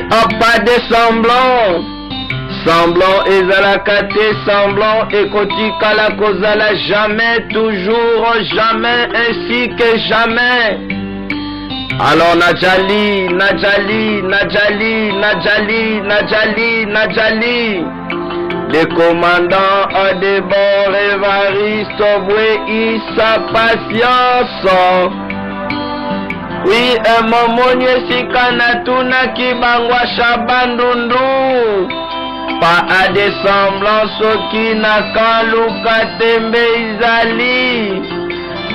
pas de semblant. Semblant ezalaka te, semblant ekotikala kozala jamais, toujours, jamais, ainsi que jamais. Alors Nadjali, Nadjali, Nadjali, Nadjali, Nadjali, Nadjali. Le commandant Adebor Évariste Obwe sa patience. Oui, un moment nyesika tuna kibangwa shabandundu. Pas à des semblances qui n'a qu'à tembe izali.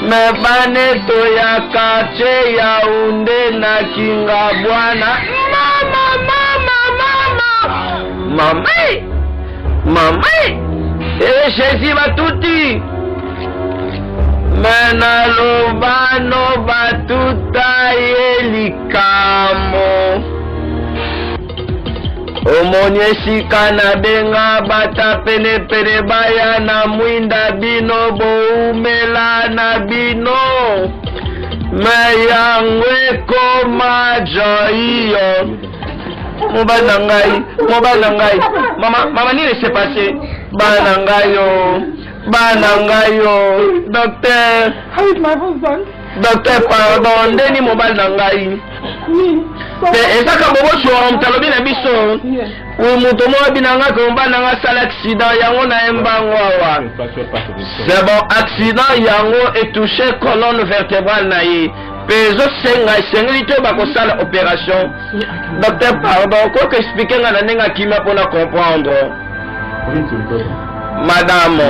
Me bane to ya kache ya unde na kinga bwana. Mama. Jésus va tuti. Mena lobano batuta yelikamo. Omonye sika na benga bata pene pene baya na mwinda bino boumela na bino. Meyangwe koma joiyo. Mobile nangai. Mama ni laissez passer. Banangayo. Docteur. How is my husband? Docteur, pardon, ndeni mobile nangai. Ezaka bobo shwa mtalobi na biso. Umuto mo binanga ko bananga sala accident yango na embango awa. C'est bon, accident yango est touché colonne vertébrale na ye. Peso senga bako sala opération. Docteur, pardon, quoi que expliquer nga nenga kima pour na comprendre. Madame,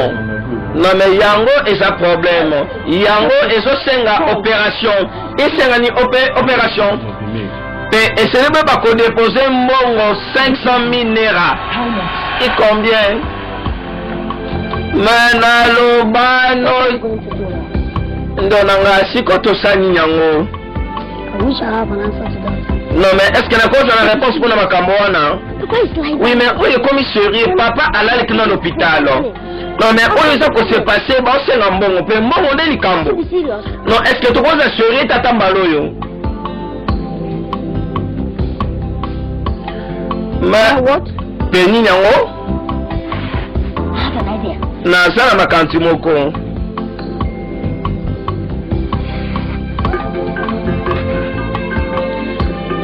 non mais yango est un problème. Yango est senga opération. Et senga ni opération. Et ce n'est pas qu'on dépose mon 500 000 naira. Et combien? Manalobano. Ndonanga sikoto sani nyango. Non mais est-ce que la cause a la réponse pour la macamboana? Oui mais où est commissariat? Papa a l'aller dans l'hôpital. Non mais où est-ce que c'est passé? Bon c'est un bon. On peut m'en les cambo. Non est-ce que tu peux assurer tata mbaloyo? Mais What? Penny nyango? I have an idea. Na sala makanti moko.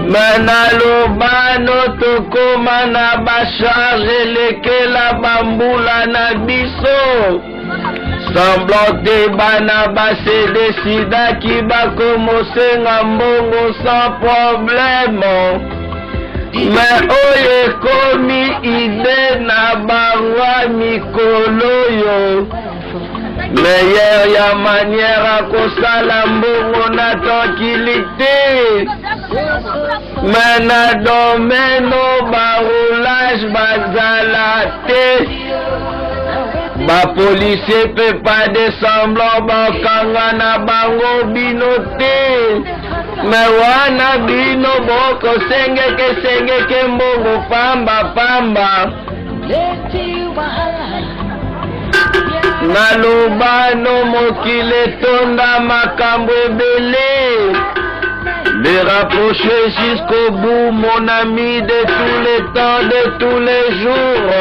Manalobano tokoma na bacharge lekela bambula na biso. Semblant te bana base décida ki bakomosenga mbongo sans problème. Mais oye komi ide na bangwa mikolo yo. Meilleur ya manière à kosala mbongo na tranquillité. Mais na domeno baroulage bazala te. Ba policier peut pas descendre bakanga na bango bino te. Mais wana bino boko sengeke mbongo pamba. Nalobano mokile tonda makambo ebele. Les rapprocher jusqu'au bout, mon ami, de tous les temps, de tous les jours.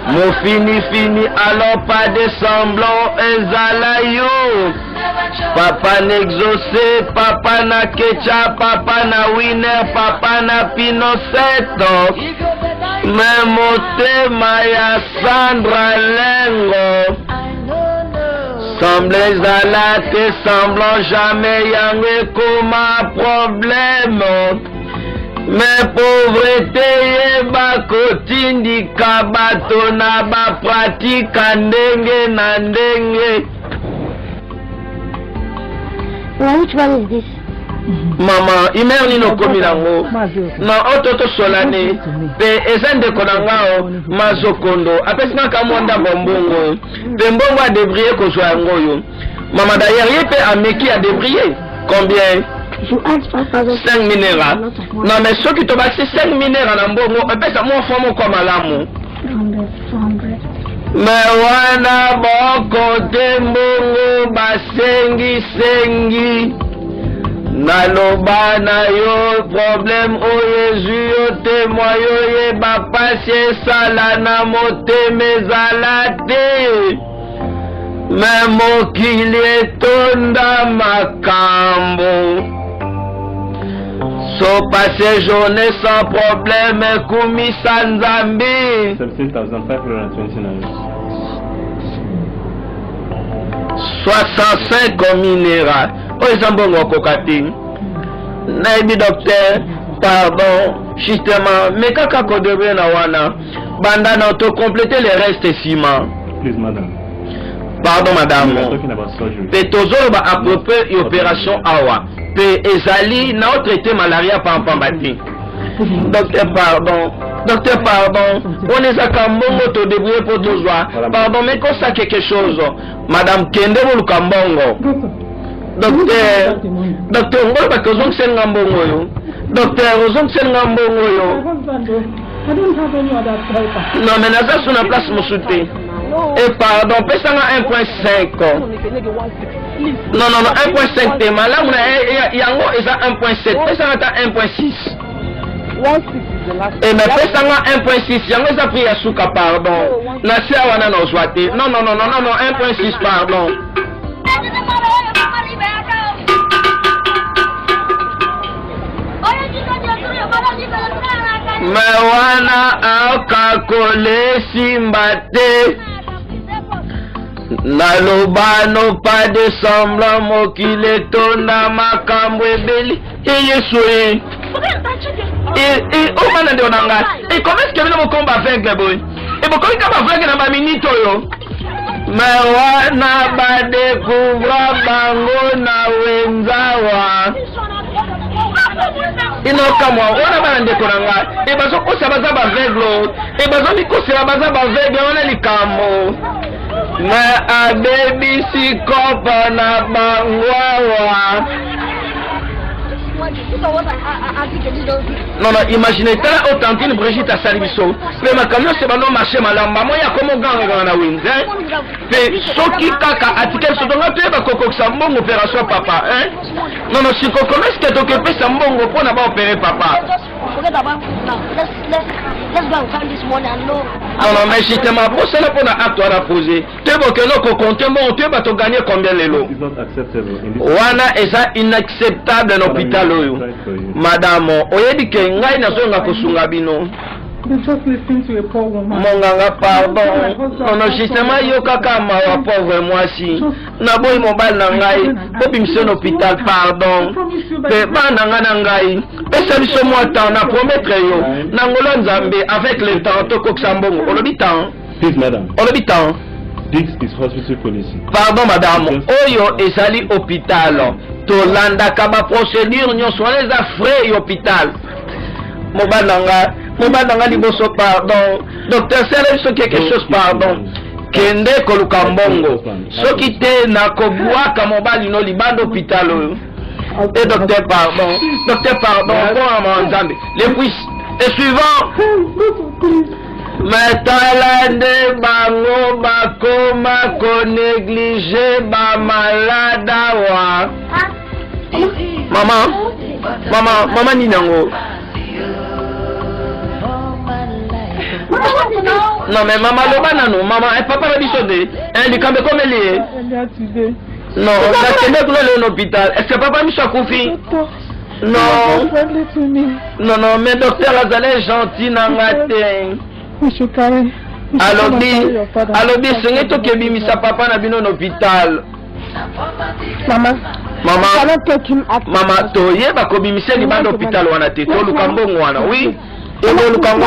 Mon fini, alors pas de semblant, ezalayo. Papa n'exaucé, papa na kecha, papa na winner, papa na pinoceto. Mais motema ya Sandra Lengo. Semblez à te semblant jamais yangue comme un problème. Mais pauvreté yeba kotindi kabato na ba pratika ndenge na ndenge. Which one is this? Mama, imerni no komi nango. Na ototo solane. Pe ezande konangao mazokondo. Apesina kamwanda bombongo. Pe mbongo a débriller kozwa yango yo. Mama d'ailleurs yepe ameki a débriller. Combien? You asked 5,000. 5 minera. Non mais ceux qui te battent 5 minera na mbongo. Epesa mo fomo kwa malamu. 400. Mais wana boko te mbongo basengi. naloba na yo problème o Jésus yo témoin yo yeba pasi esala na motema ezala te me mokili etonda makambo so passe journée sans problème ekumisa nzambi 65 minéraux. Oh, ils ont bon kokati. Naibi docteur, pardon, justement, mais kaka kodebe na wana, banda na to compléter les restes ciment. Please, madam. Pardon, madame. We are talking about surgery. Pe tozolo ba à propos et opération awa. Pe ezali na o traité malaria par pambati. Docteur, pardon. Docteur, pardon. On est à Kambongo to débrouiller pour tout ça. Pardon, mais qu'on ça quelque chose. Madame Kende ou Kambongo. Docteur, docteur, on va pas que vous sen Kambongo yo. Docteur, vous sen Kambongo yo. I don't have any other driver. Non, mais là, sur la place, mon soutien. Et pardon, pesa nga 1.5. Non, 1.5 tema. Là, on a yango eza 1.7. Pesa nga 1.6. 1.6 is the last. Et mais pesa nga 1.6. Yango eza pris ya suka, pardon. Na sia wana na oswate. Non, 1.6, pardon. Mais wana akakole simbate. Nalobano pas de semblant mokile tonda makambo ebeli yesu o mana de onanga et comment est-ce que nous combat aveugle boy et beaucoup de aveugle na ba minute yo mais wana ba découvrir bango na wenzawa inoka mwa wana bana ndeko nanga e bazo kosa baza ba aveugle e bazo mikosela baza ba aveugle wana likambo na abebisi kopa na bangwawa. Non, imaginez, t'as authentique Brigitte à Salibiso. Mais ma camion c'est pas marché malamba. Moi, il y a comme un gang dans la wind. Mais ce qui kaka, article, c'est donc un peu de coco, ça mon opération papa. Non, si comment est-ce que tu occupes ça mon pour n'avoir opéré papa? Non, mais justement, pour cela, pour l'acte à poser. Tu veux que nous comptons, tu vas te gagner combien les lots? Wana est inacceptable dans l'hôpital. Madame, oyebi ke ngai na zonga kosunga bino. They just listen to a poor woman. Monganga, pardon. Non, justement, yo kaka ma wa pauvre moi si. Na boy mobile na ngai, bobi mission l'hôpital, pardon. Pe bana nga ngai. Pesa biso moi temps na promettre yo. Na ngolo nzambe avec le temps to koksambongo. Olobi temps. Please, madam. Olobi temps. This is hospital policy. Pardon, madame. Oyo ezali hôpital. Tolanda kaba procédure nyonso les frais hôpital. Mobanda liboso pardon. Docteur c'est quelque chose pardon. Kende kolukambongo. Soki te na kobwaka mobali no libanda hôpital. Et docteur pardon. Docteur pardon. Bon nzambe. Les puis et suivant. Metalande bango bakoma ko négligé ba malada wa. Maman ninango. Non mais maman loba nano, maman et papa la bisode. Likambe comme elle est. Non, la télé pour aller à l'hôpital. Est-ce que papa Micha Koufi? Non. Non, mais docteur Azale gentil n'angate. Alobi sengi to kebimisa papa na bino na hôpital. Mama toyeba kobimisa libanda hôpital wana te to lukambongo wana oui. Et lukambo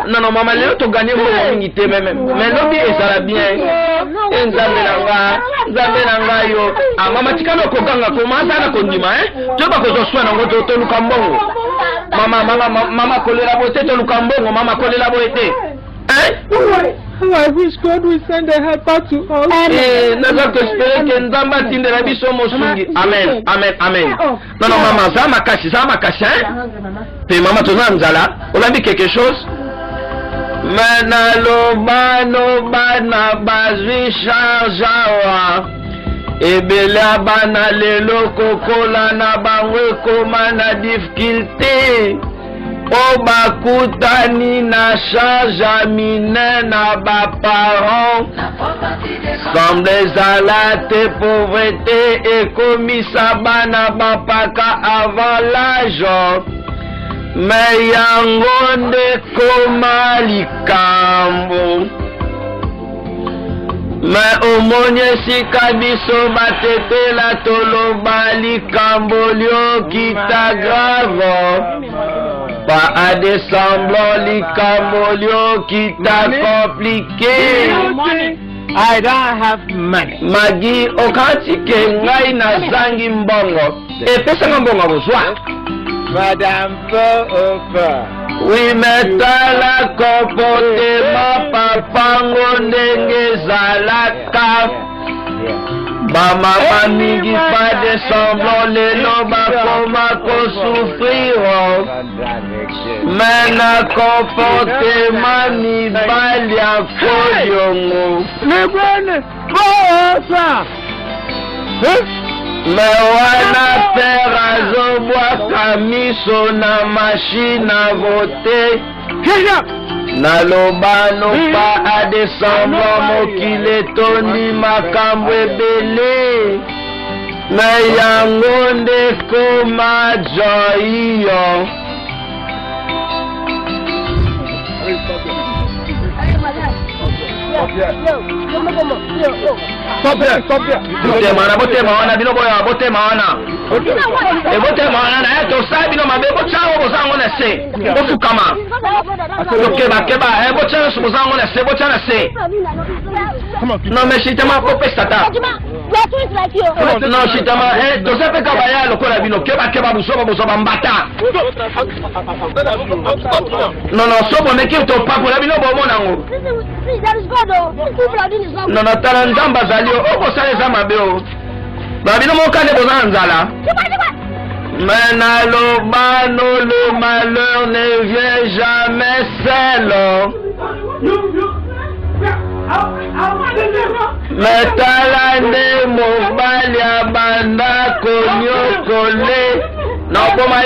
non maman leo to gagner mo mingi te même mais lobi ezala bien. Nzambe nanga yo mama tikano ko ganga ko mata na kondima to ba ko zo swana ngoto to lukambongo. Mama kolela bote to lukambongo mama kolela bote. I wish God will send a helper to us. Naza espérer que Nzamba tindera biso mosungi. Amen. Non, maman, ça m'a caché, hein? Puis maman, tu n'as nzala. On a dit quelque chose? Mena loba na bazwi charge awa. Ebele bana lelo kokola na bango ekoma na difficulté. O bakutani na charge mine na baparents. Semble ezala te pauvreté ekomisa bana bapaka avant l'âge. Me yango nde koma likambo. Me omoni esika biso batetela toloba likambo liokita grave. Pas à des semblants likambo liokita compliqué. I don't have money. Magi okatike ngai na zangi mbongo. Epesa mbongo bozwa. Madame Oui, metala comportement papango ndenge zalaka. Bamama mingi pas de semblant lelo bakoma kosouffrir. Mena comportement mibali ya koyongo. Me wana père azobwaka miso na machine à voter. Naloba pa adescendant mokili etoni makambo ebele. Me yango nde koma joyo. Botema wana bino boya botema wana. Botema wana na to sabi no mabe bochawo bozango na se. Bofukama. Keba bochawo bozango na se bocha na se. No me shitama ko pestata. No shitama to sepe kabaya lokola bino keba busoba mbata. No sobo meki to papo la bino bomona ngo. Non, tala nzamba zali oko sale mabe o. Babino mokane bozana nzala. Mais le malheur ne vient jamais seul. Mais tala nde mobali abanda konyokole. Na kopomo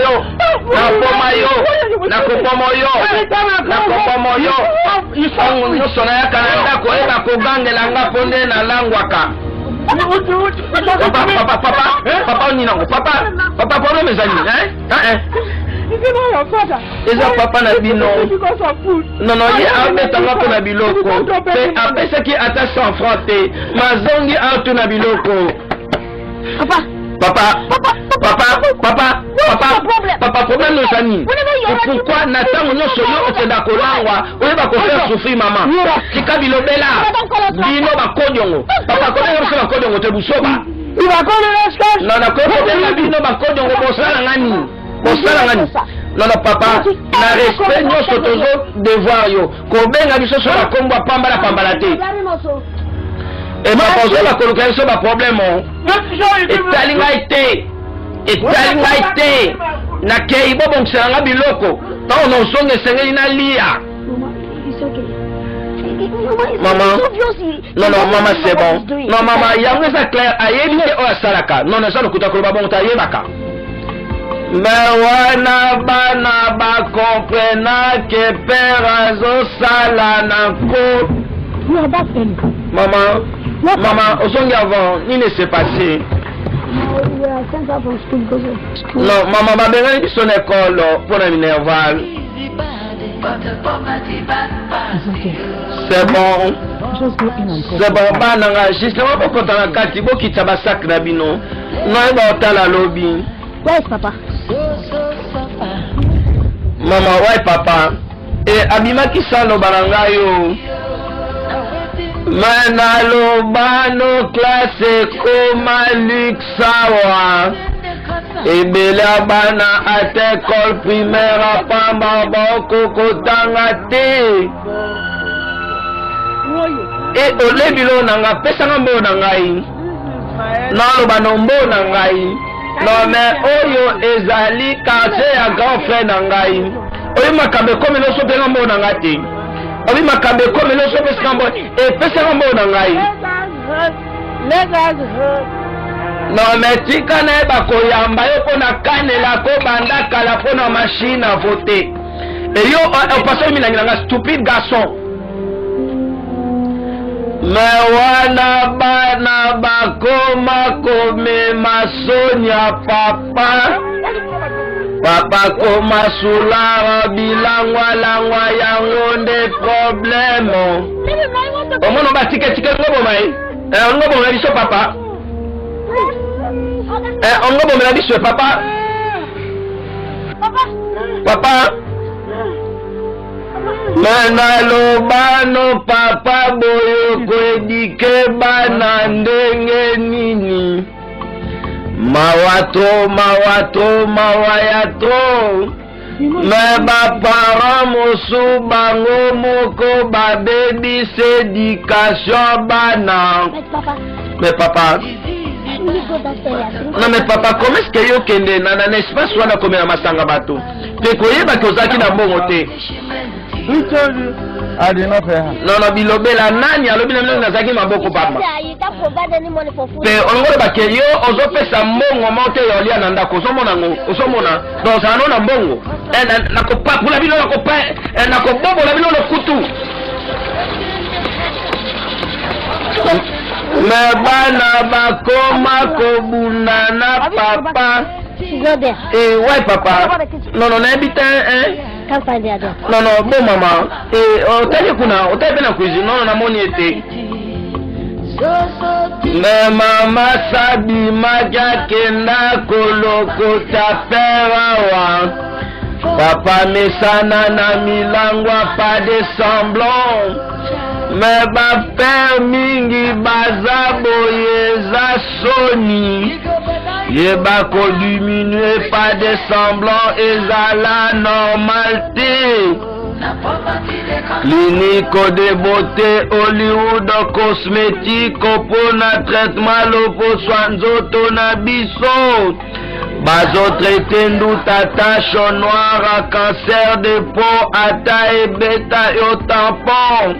yo. Isangu nyosona ya kananda ko eba ko gangela nga ponde na langwaka. Papa ni nango. Papa problème ezali, Eza papa na bino. Non, ye abetanga ko na biloko. Pe apesa ki ata 100 francs te. Mazongi auto na biloko. Papa, problème nous ami. Pourquoi Nathan nous soyo otenda kolangwa, oyeba ko faire souffrir maman. Tika bilobela. Bino ba kodiongo. Papa ko na kodiongo te busoba. Non, na ko bino ba kodiongo bosala ngani. Non, papa, na respect nyoso tozo devoir yo. Ko benga biso so ba kombo pambala te. Et ma pose la colocation ba problème. Etalinga ite na kei bobo msanga biloko ta ono songe sengeli na lia. Maman, non, maman c'est bon. Non, maman, yango ça clair ayebi te o asalaka. Non, ça lokuta ko ba bon ta yebaka. Mais wana bana ba comprena que père azo sala na ko. Maman, au son avant, il ne s'est passé. Non, maman, ma belle est son école pour la minerval. C'est bon. C'est bon, bananga, justement pour qu'on a kati, bo qui taba sac nabino. Non, il va au la lobby. Ouais, papa. Maman, ouais, papa. Et abima qui sent le barangayo. Manalo bano classe koma luxawa. Ebela bana at école primaire pamba boko kotanga te. E olebilo nanga pesa ngambo nangai. Nalo banombo nangai. Non mais oyo ezali quartier ya grand frère nangai. Oyo makambe comme no so pe ngambo nangati. obi makambe comme no so pesa mbo e pesa mbo na ngai Let us hurt. no metika na eba koyamba yo pona kanela ko banda kala pona machine à voter et yo o passe mi na stupide garçon mais wana bana bakoma kome masonya papa koma sulara bilangwa langwa yango nde problème omono batike ngobo mai ngobo na biso papa ngobo na biso papa Manalobano papa boyo kwedike bana ndenge nini mawato mawayato me bapara mosu bango moko babebisi éducation bana mais papa non mais papa comment est-ce que yo kende na espace wana komela masanga bato te koyeba ke ozalaki na mbongo te. Who told you I did not pay her? Non, bilobela nani alobi na mino nazaki maboko papa. You can't provide any money for food. Pe ongo ba ke yo ozopesa mbongo mote yo lia na ndako osomona ngo osomona donc ça non na mbongo na ko papula bino na ko pa na ko bobo la bino no kutu. Me bana bakoma kobuna na papa. Go there. Ouais papa. Non n'habite Can't find the address. Non bon maman. Otali kuna otali na cuisine non na moni ete. Me mama sabi maja kenda kolokota perawa. Papa mesana na milangwa pas de semblant. Me ba père mingi bazabo yeza soni. Yeba ko diminuer pas de semblant ezala normalité. Clinique de beauté Hollywood cosmétique pour na traitement lopo soinzoto na biso. Bazo traité nduta tache noire, cancer de peau, ata et bêta et tampon.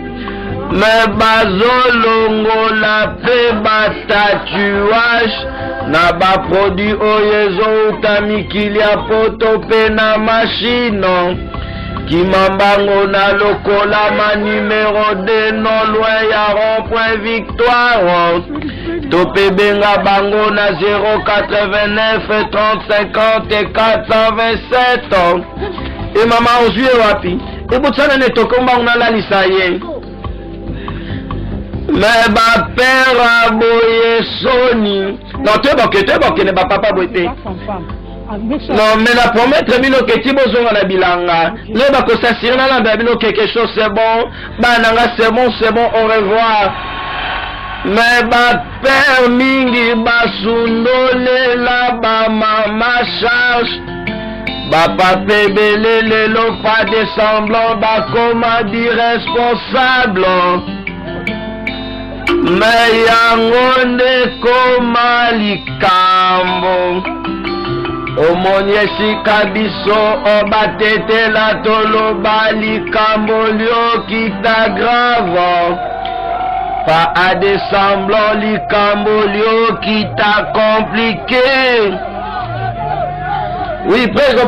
Mais bazo longo la pe ba tatouage na ba produit oyezo utamikilia poto pe na machine kimambango na lokola ma numéro 2 non loin ya rond-point Victoire tope benga bango na 089 30 50 427 et mama ozue wapi e botsana ne tokomba na la lisaye. Mais ba père boye soni. Non, te boke ne ba papa boite. Non, mais la promettre bino ke ti bozonga na bilanga. Ne ba ko s'assurer na ba bino quelque chose c'est bon. Ba nanga c'est bon, au revoir. Mais ba père mingi ba sundole la ba mama charge. Ba pape belele lo pas de semblant ba comment dire responsable. Me yango nde koma likambo omoni kabiso obatetela toloba likambo liokita grave pas à des semblants likambo liokita compliqué. Oui, préso,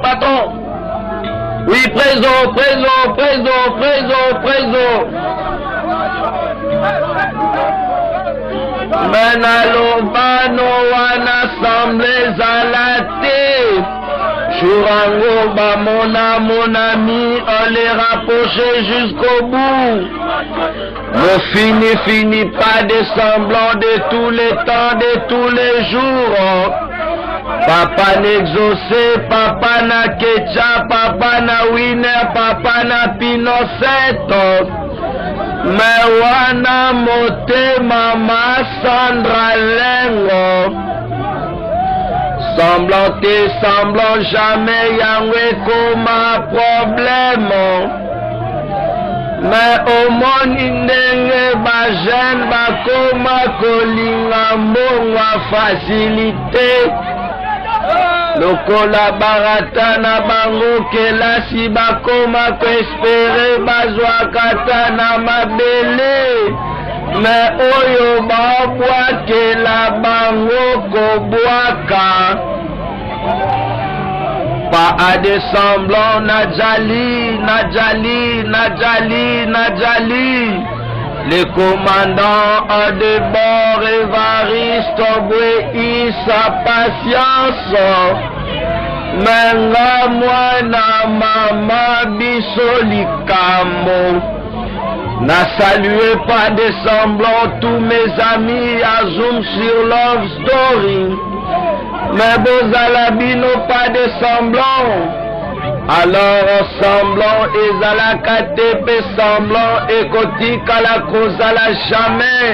patron. Oui, préso. Menalobano wana assemblée zalate Churango ba mon ami on les rapprocher jusqu'au bout. Ne finit pas de semblant de tous les temps, de tous les jours. Papa n'exaucé, papa na ketchup, papa na winner, papa na pinocette. Me wana mote mama Sandra Lengo. Semblant jamais yangwe koma problème. Mais au monde ndenge ba jeune ba koma kolinga mbongo facilité. lokola barata na bango kelasi bakoma koespere bazwakata na mabele me oyo babwakela bango kobwaka pas à des semblants Nadjali, Nadjali, Nadjali, Nadjali. Les commandants à de bord Évariste obéit sa patience. Menga mwana mama bisoli kambo. N'a salué pas des semblants tous mes amis à Zoom sur Love Story. Mais Bozalabino pas de semblant. Alors semblant ezalaka tepe semblant ekotika la kozala jamais.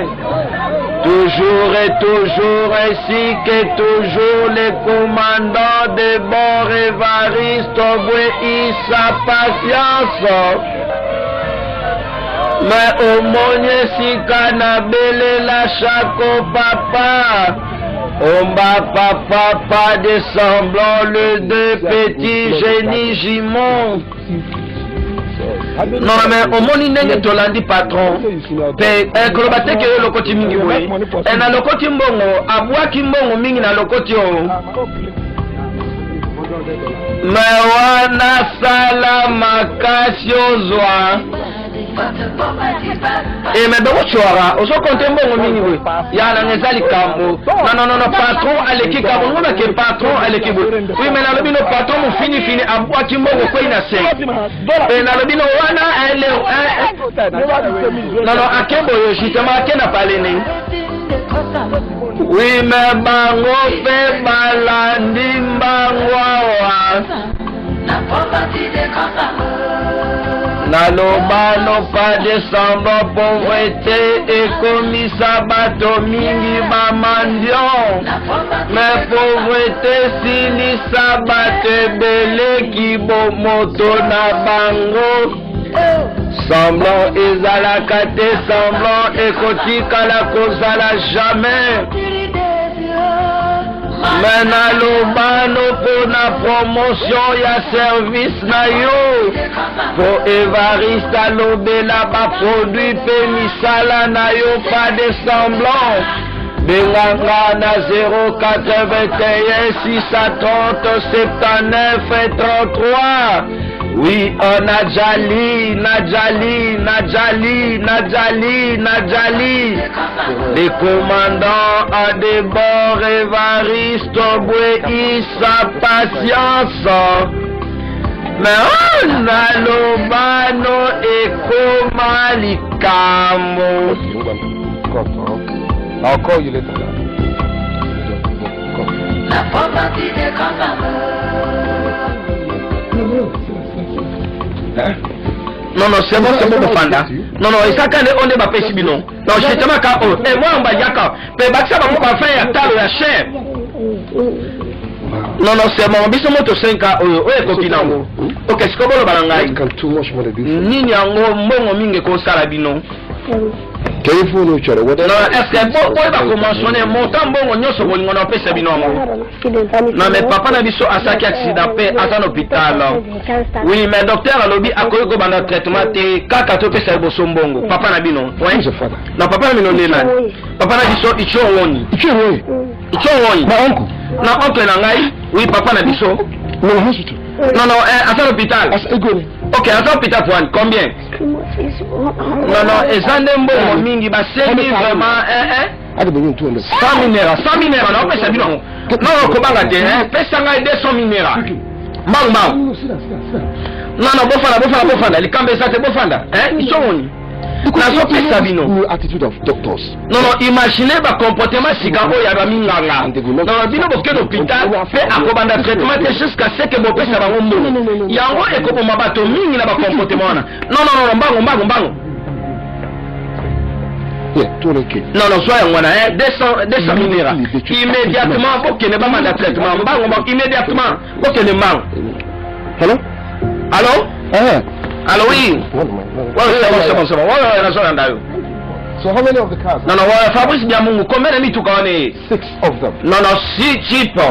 Toujours et toujours ainsi que toujours les commandants de bord Évariste obéit sa patience. Mais au monye sikana bele la chako papa. Omba papa pas de semblant le deux petits génies Jimon. Non mais au moni nenge tolandi patron pe kolobate ke lokoti mingi we na lokoti mbongo abwaki mbongo mingi na lokoti o mais wana sala makasi ozwa et mais beaucoup chora oso compter mbongo mingi we ya na ngezali kambo non patron aleki kambo ngoma ke patron aleki we oui mais na lobino patron mo fini abwaki mbongo ko ina se et na lobino wana ele non akembo yo justement akena palene oui mais bango pe balandi mbangwa Nalobano pas de semblant pauvreté et komisa bato mingi ba mandion. Mais pauvreté silisa bato bele ki bo moto na bango. Semblant ezalaka te semblant ekotika la kozala jamais. Mais nalobano pour la promotion ya service na yo pour Évariste alobela ba produit pe misala na yo pas de semblant. Benganga na 081 630 79 33. Oui, on a Nadjali. Les commandants à des bords Évariste obéit sa patience. Mais on a l'obano et Komalikambo. I'll call you later. La poverty de non, c'est bon, Fanda. Non, et ça, quand on est pas bino. Non, je te marque, et moi, on va dire que, ça va pas faire à table la chair. Non, c'est bon, biso moto 5 oye kopinango. Ok, c'est comme le balangai. Nini yango mbongo mingi ko sala bino. Téléphone choro. Non, est-ce que bon va commencer montant bongo nyoso bolingo na pesa bino mo. Non, mais papa na biso asaki accident pe ata na hôpital. Oui, mais docteur alobi akoyi ko banda traitement te kaka to pesa boso mbongo. Papa na bino. Oui. Non, papa na bino lela. Papa na biso icho woni. Ma oncle. Na oncle na ngai. Oui, papa na biso. No hospital. Non, ata l'hôpital. Ok, ata l'hôpital pour combien? Non, et ça n'est pas mingi, bah c'est vraiment 100 minera, non, mais c'est bien. Non, comment la dire, pesa ngai 200 minera. Bang. Non, bofanda, les camps ça c'est bofanda, ils sont on. Attitude of doctors. Non, imaginez le comportement si quand il y a minganga. Non, bino boke l'hôpital fait akobanda traitement jusqu'à ce que mon pesa ba ngombo. Yango ekopo mabato mingi na ba comportement na. Non, bango. Non, soyez ngwana 200 minera. Immédiatement boke ne ba manda traitement. Bango immédiatement boke ne mang. Allô? Allô, oui. C'est bon. So how many of the cars? Non, Fabrice Diamungu, combien de mituka on est? 6 of them. Non, 6 jeeps.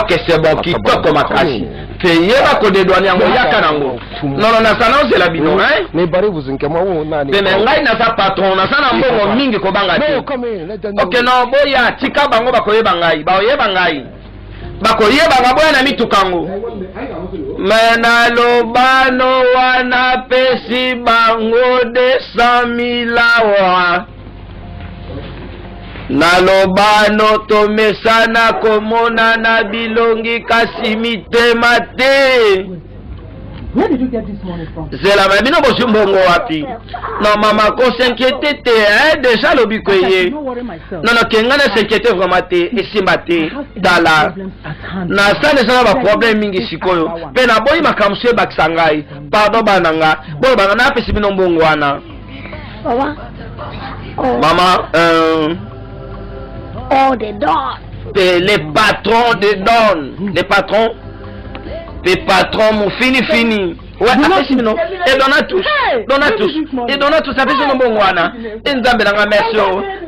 Ok, c'est bon, kitoko makasi. Fait yeba ko de douane yango yaka nango. Non, na sana c'est la bino, hein? Ne bari vuzinke mwa nani. Te ngai na sa patron, na sana mbongo mingi ko banga te. Ok, no boya tika bango bakoyeba ngai, baoyeba ngai. Bakoyeba ngaboya na mitukango. Mena lobano wana pesi bango de 100,000 awa. Na lobano tomesana komona na bilongi kasi mitema te. Where did you get this money from? C'est la même chose mbongo wapi. Non maman ko s'inquiéter te hein déjà lobi ko ye. Don't worry myself. Non kenga na s'inquiéter vraiment te esimba te dala. Na sana ba problème mingi sikoyo. Pe na boyi makamse baksangai. Pardon bananga. Boyi bana na pesi bino mbongo wana. Maman Oh, the dog. Les patrons de donne. Les patrons. Les patrons m'ont fini. Ouais, après non. Et donatus. Et donatus, ça fait son bon wana. Et nzambe langa merci.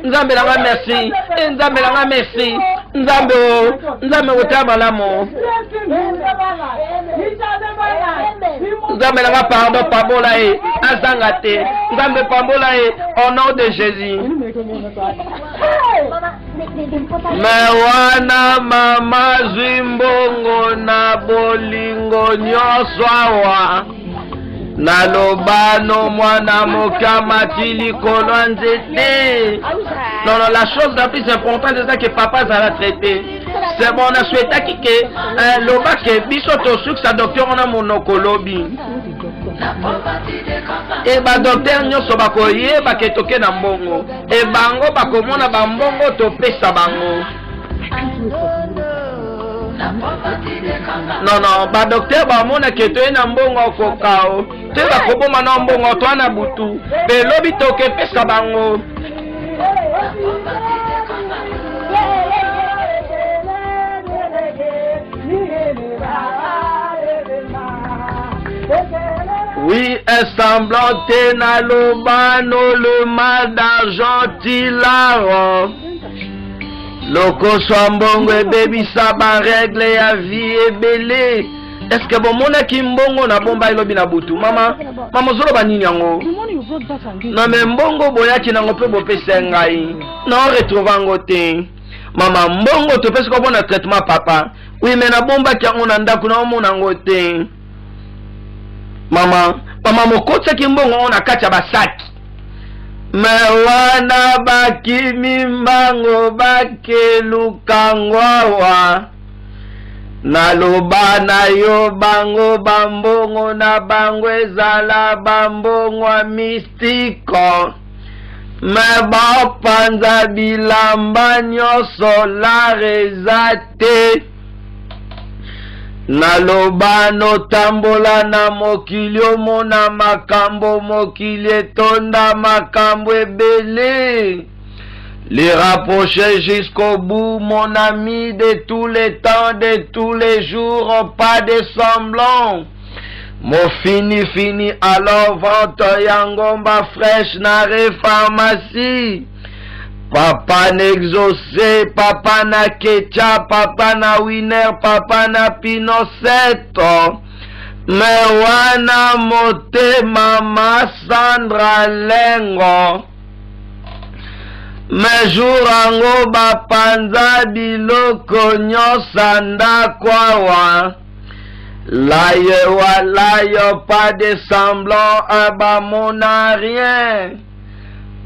Nzambe langa merci. Et nzambe langa merci. Nzambe otaba lamo. Nzambe langa pardon pabola e. Azangate. Nzambe pabola e. Au nom de Jésus. Mais wana mama zimbongo na bolingo nyonso awa na lobano mwana mokama tilikolo nzete. Non, la chose la plus importante c'est ça que papa a traité. C'est bon, on a souhaité que loba ke biso to suk sa docteur on a monokolobi. Et ba docteur nyonso bakoye baketoke na mbongo. Et bango bakomona ba mbongo to pesa bango. Non, ba docteur ba mona ke to na mbongo kokao. Te ba koboma na mbongo to na butu. Be lobi to ke pesa bango. Oui, est semblant na lobano le mal d'argent tilaro. Loko swambongo ebebisa ba règle ya vie ebele. Est-ce que bon mona kimbongo na bomba ilobi na butu mama zolo banini yango. Non mais mbongo boyaki nango pe bopesa ngai. Non retrouvango te. Mama mbongo to pesa ko bona traitement papa. Oui mais na bomba kyango na ndaku na omona ngo te. Mama mokotsa kimbongo na kacha basaki. Me wana bakimi mbango bakelukangwawa. Na loba na yo bango bambongo na bango ezala bambongo mistiko. Me bapanza bilamba nyonso la rezate. Na lobano tambola na mokili omona makambo mokili etonda makambo ebele. Les rapprocher jusqu'au bout, mon ami, de tous les temps, de tous les jours, pas de semblant. Mon fini, alors vente yangomba fraîche na pharmacie. Papa n'exaucé, papa na ketchup, papa na winner, papa na pinoceto. Me wana mote mama Sandra Lengo. Me jurango bapanza biloko nyosa ndakwawa. Layo pas de semblant, abamona rien.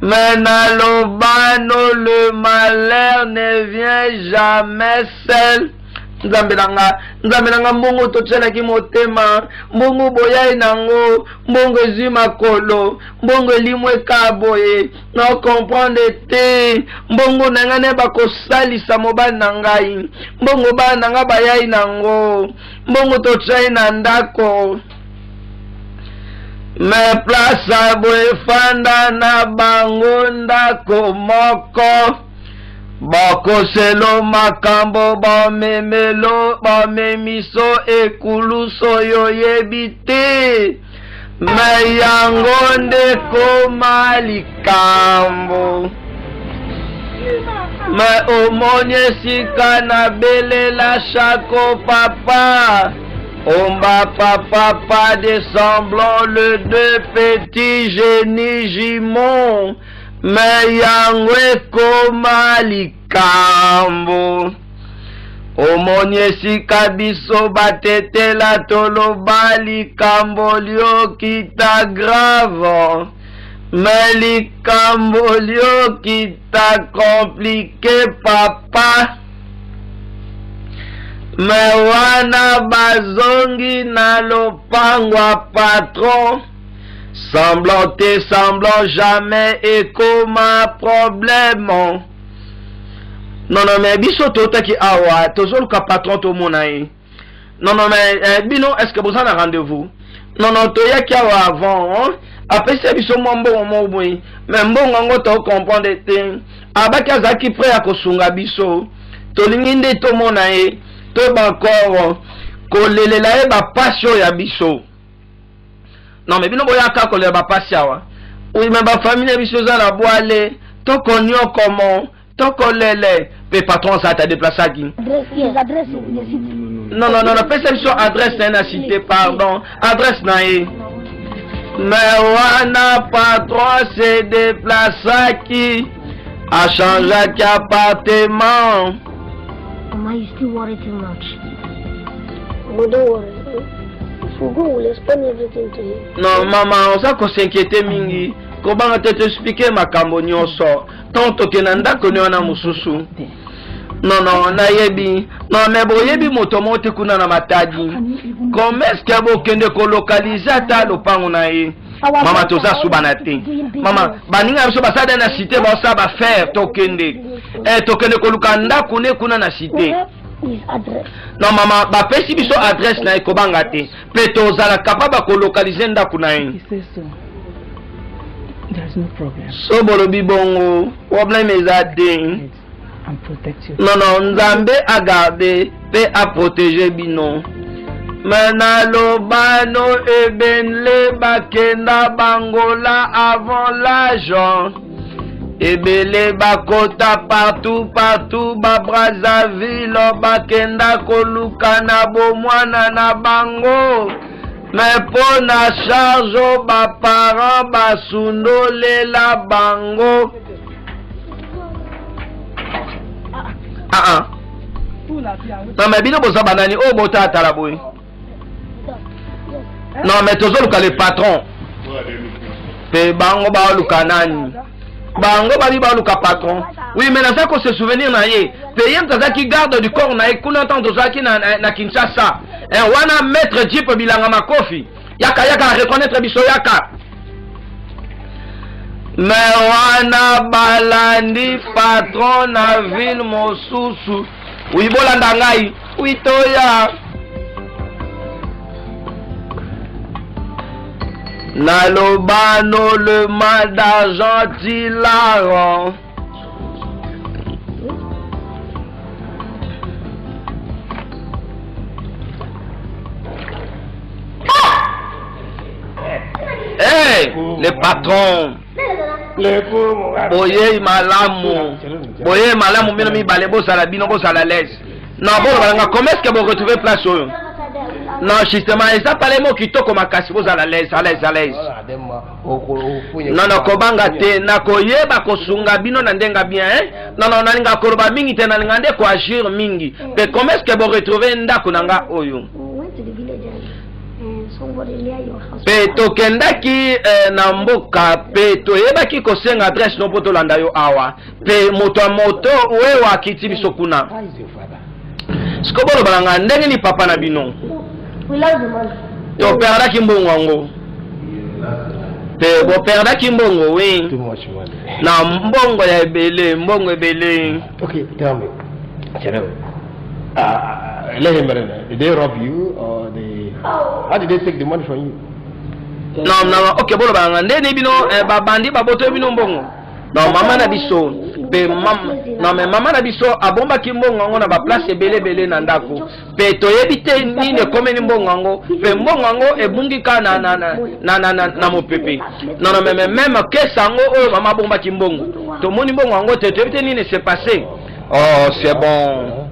Mais na lobano le malheur ne vient jamais seul. Nzambe nanga mbongo totsela ki motema, mbongo boyai nango, mbongo zima kolo, mbongo limwe kaboye, na comprendre te, mbongo nanga ne bakosalisa mobali nangai, mbongo bana nanga bayai nango, mbongo totsai na ndako. Me place boefanda na bango ndako moko. Bakoselo makambo bamemiso ekuluso yoyebite. Me yango nde koma likambo. Mais au monye sika na bele la chako papa. Omba papa pas de semblant le deux petits génies jimon. Mais yangwe koma likambo. Omonye sika biso batete la toloba likambo lio kita grave. Mais likambo lio kita compliqué papa. Mais wana bazongi na lopangwa patron. Semblant et semblant jamais et comme un problème. Non, mais biso totaki awa, toujours le patron to monaï. Non, mais bino, est-ce que vous en avez rendez-vous? Non, toyaki awa avant. Après, c'est biso mambo moboui. Mais bon, on va comprendre des things. Abaka zaki prêt à kosunga biso. Tolinginde to monaï. To bakoro. Kolelelae ba passion ya biso. Non, mais bino boyaka kolele ba passion. Oui, mais ba famille biso za la boale. To konyo comment? To kolele. Le patron ça t'a déplacé à qui? Non, perception adresse n'est pas cité, pardon. Adresse n'est pas. Mais wana patron s'est déplacé à qui? A changé d'appartement. Mama, you still worry too much. Oh, don't worry. If we go, we'll explain everything to you. Non, maman, on s'est s'inquiéter mingi. Comment te expliquer ma cambonio sort? Tant que nanda connaît on a mususu. Non, na yebi. Non, mais bon, yebi motomote kuna na matadi. Comment est-ce qu'il y a beaucoup de colocaliser ta lopango na ye? Maman, toza subanate. Maman, baninga biso basada na cité ba sa ba faire tokende. Tokende kolukanda kuna na cité. Non, maman, ba pesi biso adresse na ekobanga te. Pe tozala capable kolocaliser ndako na ye. There's no problem. So bolobi bongo, problème is a thing. And protect you. Non, Nzambe a gardé, pe a protégé bino. Mena lobano ebenle bakenda bangola avant l'argent. Ebele bakota partout, ba Brazzaville, bakenda koluka na bomwana na bango. Mais pour na charge ba parents basundole la bango. Non mais bino bosa banani o bota atalaboy. Non mais toujours le patron. Pe bango ba luka nani. Bango ba ba luka patron. Oui mais na ça qu'on se souvenir na ye. Pe yem taza qui garde du corps na kuna tanto zaki na Kinshasa. Wana maître Jeep bilanga makofi. Yaka reconnaître biso yaka. Mais wana balandi patron na ville mosusu. Oui bolanda ngai. Oui toya. Na lobano le mal d'argent hilarant. Hey, les patrons. Boye malamu mino mi balebo sala bino bo sala laisse. Non bon balanga comment est-ce que vous retrouvez place oyo? Non justement et ça parle mo kitoko makasi bo sala laisse à l'aise. Non kobanga te na koyeba kosunga bino na ndenga bien Non nalinga koroba mingi te na ngande ko agir mingi. Mais comment est-ce que vous retrouvez ndako nanga oyo? Pe tokendaki na mboka pe toyebaki kosenga adresse no poto landa yo awa pe moto we wa kiti biso kuna sikobolo balanga ndenge ni papa na bino yo perdaki mbongo ngo pe bo perdaki mbongo we na mbongo ya mbongo ebele. Okay, tell me. Let him know. Did they rob you or they? How did they take the money from you? Non, okay, bolo balanga ndeni bino babandi baboto bino mbongo. Non, mama na biso pe non mais maman na biso abomba ki mbongo ngo na ba place belé na ndako pe toyebi te nini komeni mbongo ngo pe mbongo ngo ebungi ka na mopepe non même kesa ngo oyo mama bomba ki mbongo to moni mbongo ngo te toyebi te nini s'est passé. Oh c'est bon.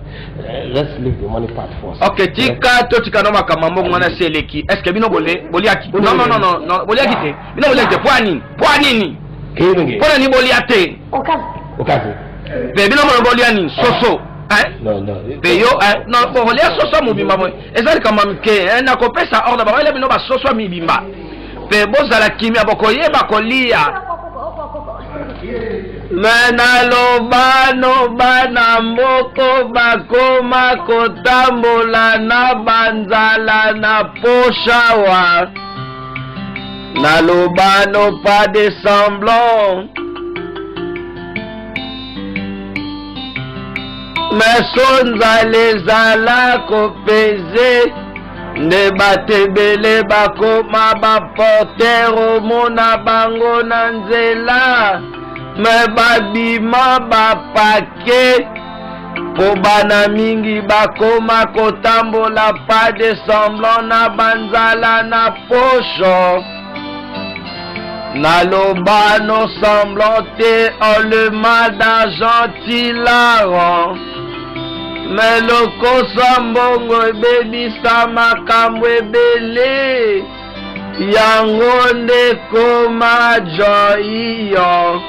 Let's leave the money part first. Ok, tika to tika no makamambo ngana seleki. Est-ce que bino boliaki? Non, boliaki te. Bino boliaki te poa nini? Pona ni boliate. Okazi. Pe bino mo boliani soso. Hein? Non. Pe yo non bolia soso mobimba mo. Ezali kama mke, na kopesa ordre ba wele bino ba soso mibimba. Pe bozala kimia bokoyeba kolia. Menalo bana moko bakoma kotambola na banzala na poshawa nalobano pas de semblant mesonza lezala kopeze nde batebele bakoma baportero mona bango na nzela me babima bapake po bana mingi bakoma kotambola pas de semblant na banzala na posho naloba no semblant te le mal d'argent tilaran me lokosa mbongo ebebisa makambo ebele yango nde koma joiyo.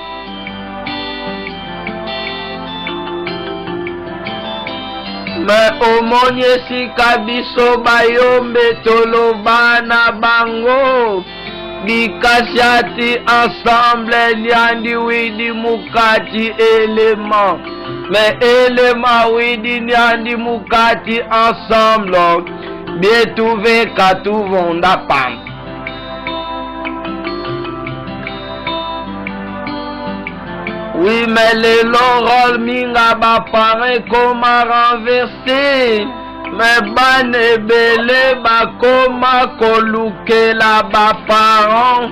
Me omoni esika biso bayombe toloba na bango bikasi ati ensemble liandi widi mukati elema me elema widi liandi mukati ensemble bietuve katuvonda pam. Oui, mais les lorol minga ba pare koma renversé. Mais ban ebele ba koma koluke la ba parents.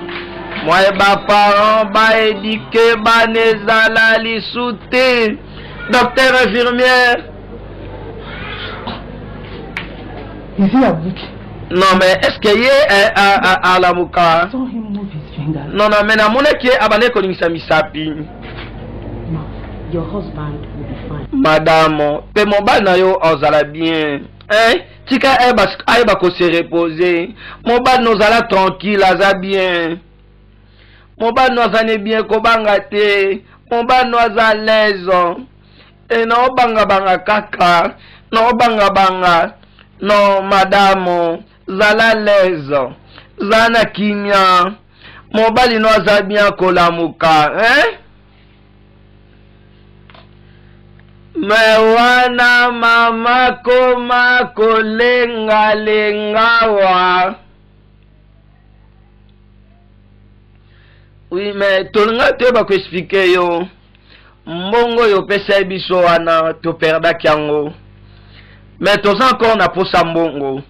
Moi ba parents ba éduqué ba nezala li soute. Docteur infirmière. Is he awake? Non mais est-ce que yé à la muka? I saw him move his finger. Non mais na mona ki abane ko ngisa misapi. No, your husband will be fine. Madame, pe mon bal na yo ozala bien. Hein? Tika aiba ko se reposer. Mon bal nous ala tranquille, aza bien. Mon bal nous azane bien ko banga te. Mon bal nous aza l'aise. Et non banga kaka. Non banga. Non madame, zala l'aise. Zana kimia. Mon bal nous aza bien ko la muka, hein? Me wana mama koma kolenga wa. Oui, mais tolinga te ba ko expliquer yo. Mbongo yo pesa biso wana to perda kyango. Mais tos encore na posa mbongo.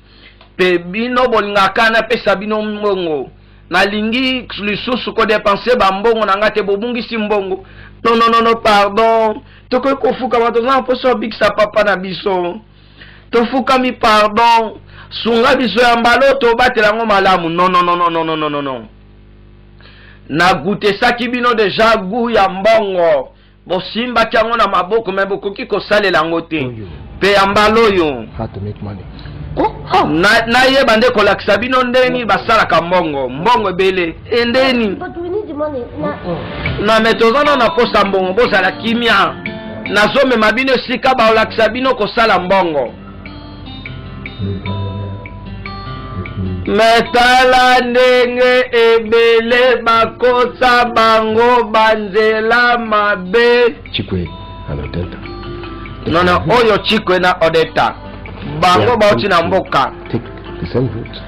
Pe bino bolinga kana pesa bino mbongo. Na lingi lisusu ko dépenser ba mbongo na ngate bobungi si mbongo. Non, pardon. Toko kofuka matoza poso bikisa papa na biso. Tofuka mi pardon. Sunga biso ya mbalo to batela ngo malamu. Non. Na goûter saki bino déjà goût ya mbongo. Bo simba kyango na maboko me bokoki ko sale lango te. Pe ya mbalo yo. How to make money. Na ye bande ko lakisa bino ndeni basala ka mbongo ebele. Endeni. But we need the money. Na metozana na posa mbongo boza la kimia. Na zome mabino sika ba olakisa bino ko sala mbongo. Metala ndenge ebele bakota bango banzela mabe. Chikwe and Odetta. Non, oyo Chikwe na Odetta. Bango bauti na mboka. Take the same route.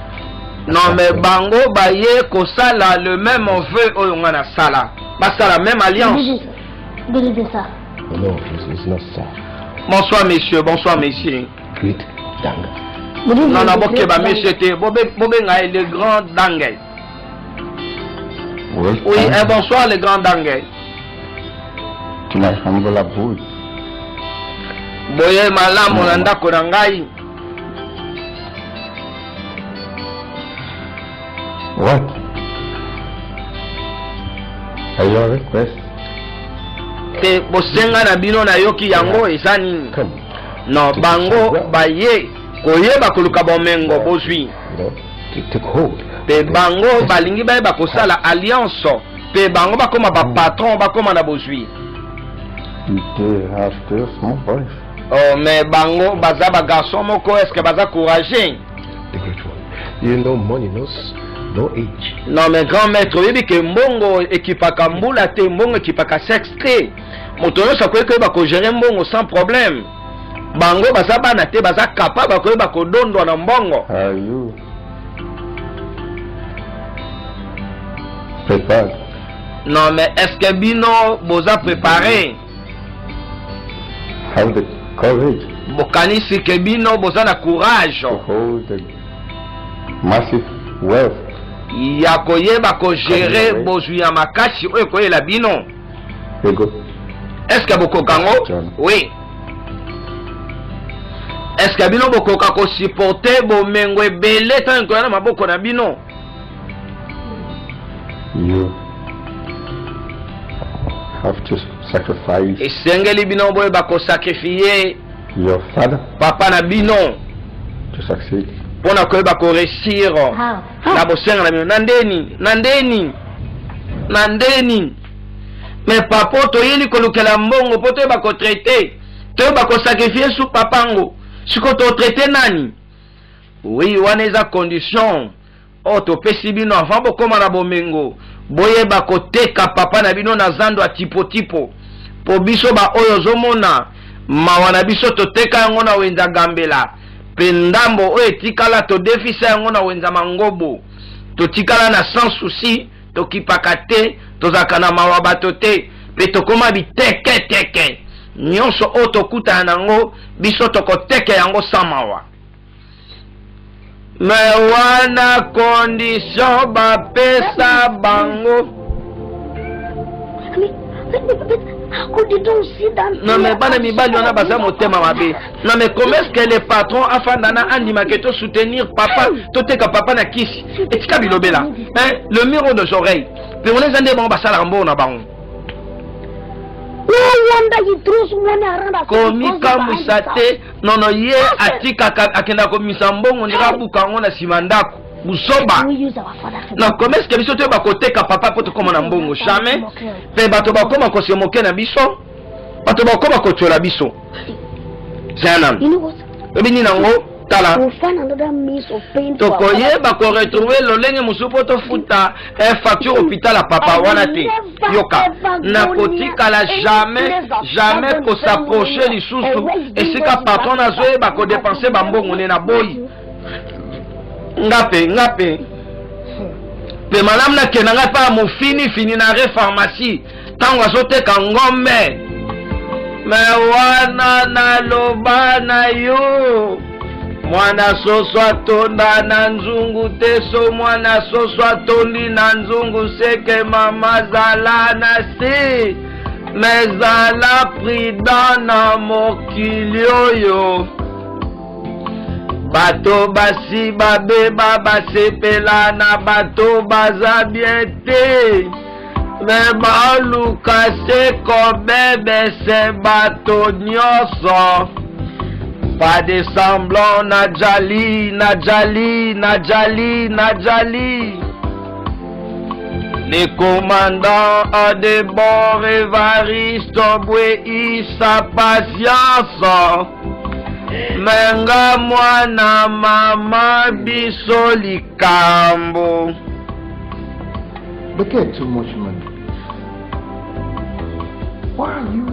Non mais bango baye ko sala le même vœu oyo ngana sala. Basala même alliance. Believe ça. No, it's not ça. Bonsoir messieurs. Great Danga. Non, boke ba messieurs te bobe nga le grand Dangay. Well, Oui, bonsoir le grand Dangay. Tunahambola boy. Boye malamu na ndako na ngai. What? Are your request? Te bosenga na bino na yoki yango eza nini? Come. No, bango baye koyeba koluka bomengo bozwi. To take hold. Pe bango balingi baye bakosala alliance. Pe bango bakoma ba patron bakoma na bozwi. They have still small boys. Oh, mais bango baza ba garçon moko est-ce que baza courageux? The great one. You know money knows no age. Non mais grand maître, oyebi ke mbongo ekipaka mbula te, mbongo ekipaka sexe te. Moto nyonso akoyeba kogere mbongo sans problème. Bango baza bana te, baza capable koyeba kodondwa na mbongo. Are you prepared? Non mais est-ce que bino boza préparé? Have the courage Bokanisi ke bino boza na courage to hold the massive wealth. ya koyeba kogere bozwi ya makasi oyo koyela bino. Ego. Est-ce que bokokango? John. Oui. Est-ce que bino bokoka ko supporter bomengo ebele tant que na maboko na bino? You have to sacrifice Esengeli bino boye bako sacrifier your father papa na bino to succeed. pona koyeba ko réussir na bosenga na bino. Nandeni mais papa toyeli kolukela mbongo po toyeba ko traiter, toyeba ko sacrifier su papango siko to traiter nani? Oui, wana eza condition o to pesi bino avant bokoma na bomengo boyeba koteka papa na bino na zando a tipo po biso ba oyo zomona mawa na biso toteka yango na wenza gambela pe ndambo oyo etikala to defisa yango na wenza mangobo totikala na sans souci tokipaka te tozaka na mawa bato te pe tokoma biteke nyonso oyo tokuta nango biso tokoteke yango sa mawa. Mais wana condition bapesa bango. How could you don't sit down? Non mais bana mibali wana baza motema mabe. Non mais comment est-ce que les patrons afandana andima ke to soutenir papa toteka papa na kisi etika bilobela hein le miro de oreilles pe on les ande bon basala mbo na bango. No wonder he throws money around us. Komika musate nono ye atika akenda komisa mbongo ndika buka ngo na simandako busoba. We use our father. Non, comment est-ce que biso te bakoteka papa poto koma na mbongo jamais? Pe bato bakoma ko se moquer na biso. Bato bakoma ko tiola biso. Zanam. You know what? Ebini nango tala. We'll find another means of paying for To koyeba ko retrouver lolenge musupo to futa facture hôpital à papa wana te. Yoka. Na kotika la jamais ko s'approcher lisusu. Et c'est ka patron na zoe ba ko dépenser ba mbongo ne na boy. Ngape pe madame na kenanga pa mo fini na re pharmacie tango azoteka ngombe me wana na loba na yo mwana soso atonda na nzungu te so mwana soso atondi na nzungu seke mama zala na si mezala prida na mokili oyo bato basi babeba basepela na bato baza bien te me baluka se kobebe se bato nyonso pas de semblant najali le commandant a de bons Évariste Boué sa patience menga mwana mama biso likambo. But get too much money. Why are you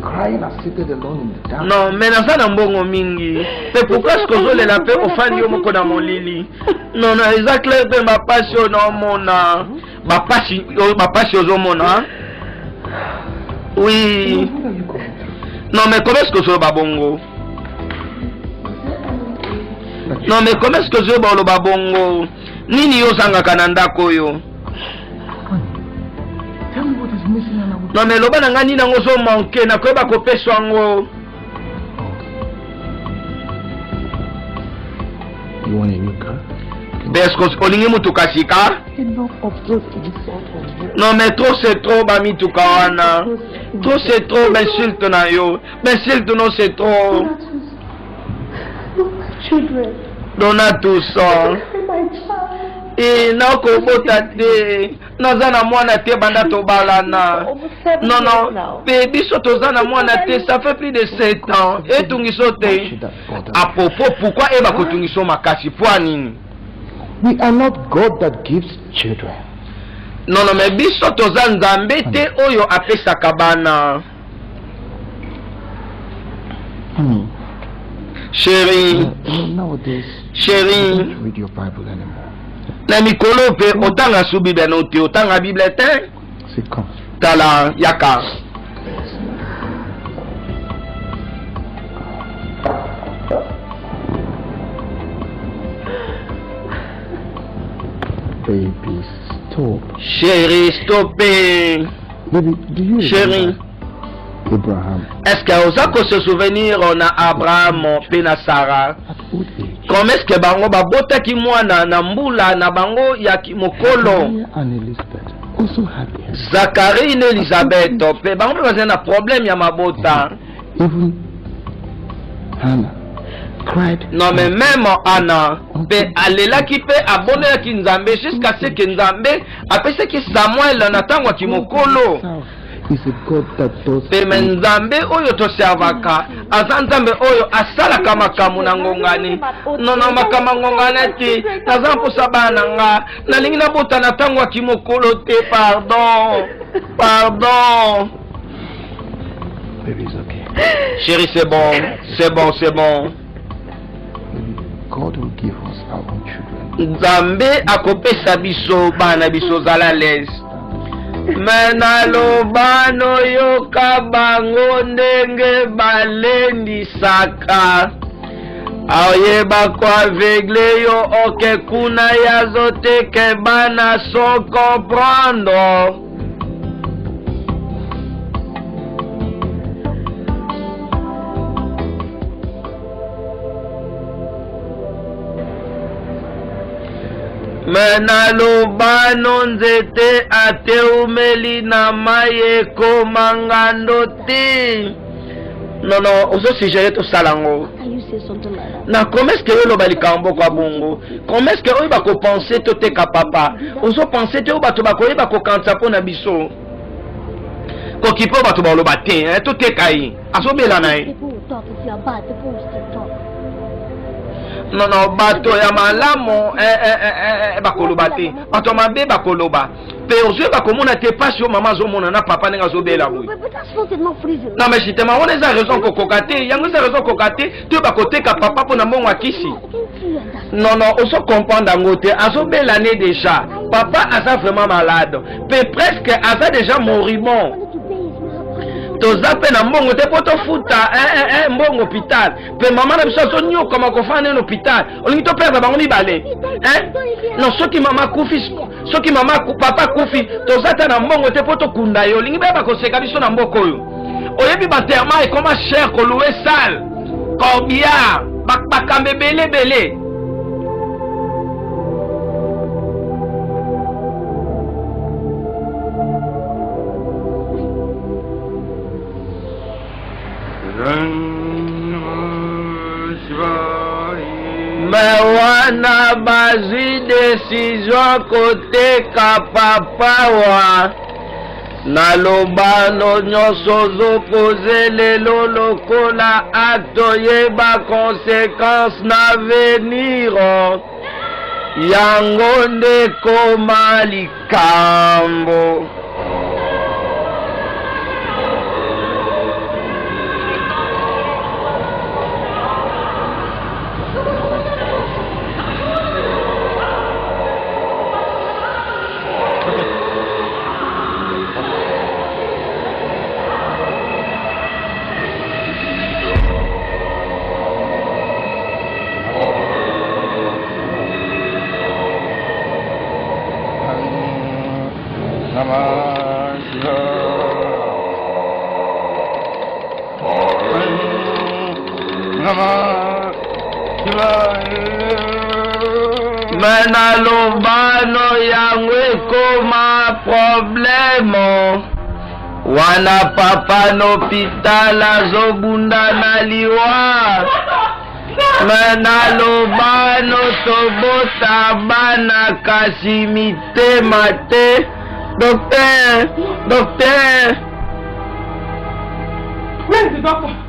crying and seated alone in the dark? Non, mais naza na mbongo mingi. C'est pourquoi est-ce que ozolela pe ofandi yo moko na molili? Non, non, eza clair pe bapasi oyo naomona. Bapasi ozomona. Oui. Non mais comment est-ce que je babongo? Non mais comment est-ce que je babongo? Nini yo sanga kananda koyo? Non mais loba na ngani nango zo manke na koyeba kopesa yango. You want a new car? Est-ce que olingi mutuka sika? Non mais trop c'est trop bami tuka wana. Trop c'est trop m'insulte na yo. M'insulte non c'est trop. Children. Dona tout ça. Et na ko bota te. Naza na mwana te banda to balana. Non non. Mais biso toza na mwana te, ça fait plus de 7 ans. Et tungiso te. À propos pourquoi eba ko tungiso makasi pour nini? We are not God that gives children. Non non mais biso toza nzambe te oyo apesaka bana. Chérie. Nowadays, Chérie. don't read your Bible anymore. Na mikolo pe otanga su Bible no te otanga Bible te. C'est quand? Tala yaka. Baby, stop. Chérie, stoppez. Baby, do you Chérie. remember Abraham Est-ce que vous avez se souvenir on a Abraham pe na Sarah? at old age? Comment est-ce que bango babota ki mwana na mbula na bango ya mokolo? Zachariah and Elizabeth also had their Zacharie et Elizabeth pe bango pe na problème ya mabota. even Hannah cried. Non mais même Anna pe alela ki pe abonela ki nzambe jusqu'à ce que nzambe apese ki Samuel na tangwa ki mokolo. Is a God that does Pe nzambe oyo to servaka aza nzambe oyo asalaka makambo na ngongani. Nono makambo ngongani ti naza mposa bana nga nalingi nabota na tango ya kimokolo te. Pardon, pardon. Baby, it's okay. Chérie, c'est bon, c'est bon, c'est bon. Baby, God will give us our own children. Nzambe akopesa biso bana biso zala les. Mena lobano yoka bango ndenge balendisaka. Aoyeba kwa avegle yo oke kuna yazo teke bana sans comprendre. Mena lobano nzete ate umeli na maye komangando ti. Non, non, ozo suggérer tout ça lango. Can you say something like that? Na comment est-ce que yo lo balikambo kwa bongo? Comment est-ce que yo ba ko penser to te ka papa? Ozo penser te yo ba to ba ko yeba ko kanta po na biso. Ko kipo ba to ba lo ba te, hein, to te kai. Aso bela na e. People will talk if you are bad. People will still talk. Non, non, bato ya malamo bakoloba te. Bato mabe bakoloba. Pe ozo bakomona te pasi yo mama zo mona na papa nenga zo bela boy. But that's not enough reason. Non mais si te ma wana za raison ko kokate, yango za raison kokate, te bakote ka papa pona mbongo akisi. I can't see you understand. Non non, ozo comprendre ngo te, azo bela né déjà. Papa asa vraiment malade. Pe presque asa déjà moribond. Money to pay is now. Toza pe na mbongo te poto futa mbongo hôpital. Pe mama na biso so nyo koma ko fana na hôpital. Olingi to perdre bango mibale. Non soki mama kufi, soki mama papa kufi, toza ta na mbongo te poto kunda yo. Olingi ba ko seka biso na mboko yo. Oyebi ba terma e koma cher ko louer salle. Combien? Bakambe belé belé. Mais wana bazi décision côté ka papa wa na lobano nyonso zo pose lelo lokola atoyeba conséquence na venir yango nde koma likambo. Nama Maman. Mena lobano yangu ekoma problemo. Wana papa n'hôpital azobunda na liwa. Mena lobano tobota bana kasi mitema te. Docteur. Where is the doctor?